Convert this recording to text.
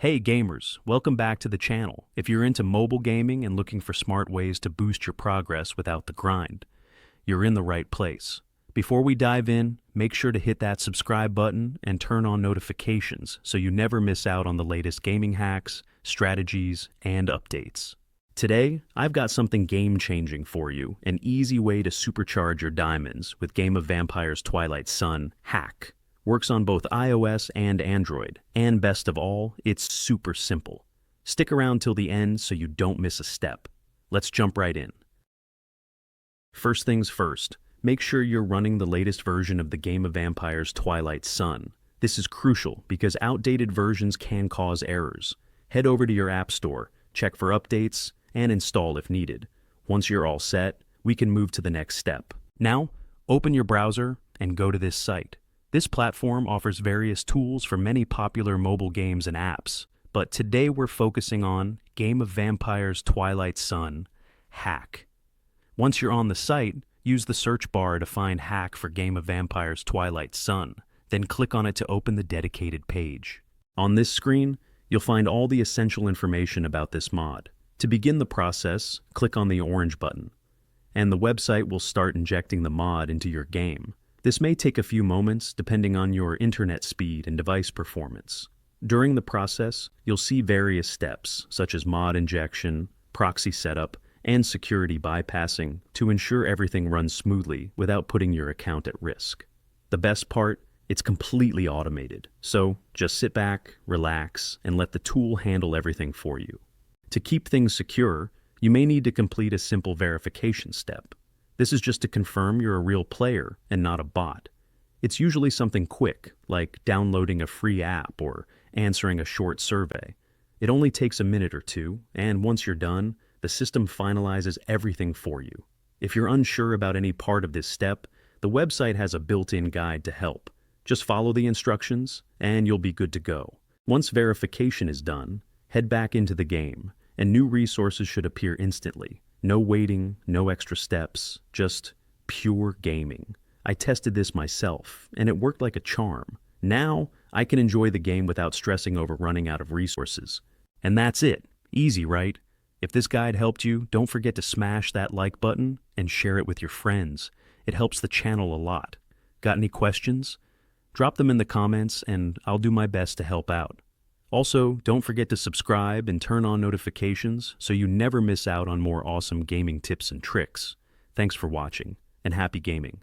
Hey gamers, welcome back to the channel. If you're into mobile gaming and looking for smart ways to boost your progress without the grind, you're in the right place. Before we dive in, make sure to hit that subscribe button and turn on notifications so you never miss out on the latest gaming hacks, strategies, and updates. Today, I've got something game-changing for you, an easy way to supercharge your diamonds with Game of Vampires Twilight Sun Hack. Works on both iOS and Android, and best of all, it's super simple. Stick around till the end so you don't miss a step. Let's jump right in. First things first, make sure you're running the latest version of the Game of Vampires Twilight Sun. This is crucial because outdated versions can cause errors. Head over to your app store, check for updates, and install if needed. Once you're all set, we can move to the next step. Now, open your browser and go to this site. This platform offers various tools for many popular mobile games and apps, but today we're focusing on Game of Vampires Twilight Sun Hack. Once you're on the site, use the search bar to find Hack for Game of Vampires Twilight Sun, then click on it to open the dedicated page. On this screen, you'll find all the essential information about this mod. To begin the process, click on the orange button, and the website will start injecting the mod into your game. This may take a few moments depending on your internet speed and device performance. During the process, you'll see various steps such as mod injection, proxy setup, and security bypassing to ensure everything runs smoothly without putting your account at risk. The best part, it's completely automated, so just sit back, relax, and let the tool handle everything for you. To keep things secure, you may need to complete a simple verification step. This is just to confirm you're a real player and not a bot. It's usually something quick, like downloading a free app or answering a short survey. It only takes a minute or two, and once you're done, the system finalizes everything for you. If you're unsure about any part of this step, the website has a built-in guide to help. Just follow the instructions, and you'll be good to go. Once verification is done, head back into the game, and new resources should appear instantly. No waiting, no extra steps, just pure gaming. I tested this myself, and it worked like a charm. Now, I can enjoy the game without stressing over running out of resources. And that's it. Easy, right? If this guide helped you, don't forget to smash that like button and share it with your friends. It helps the channel a lot. Got any questions? Drop them in the comments, and I'll do my best to help out. Also, don't forget to subscribe and turn on notifications so you never miss out on more awesome gaming tips and tricks. Thanks for watching, and happy gaming.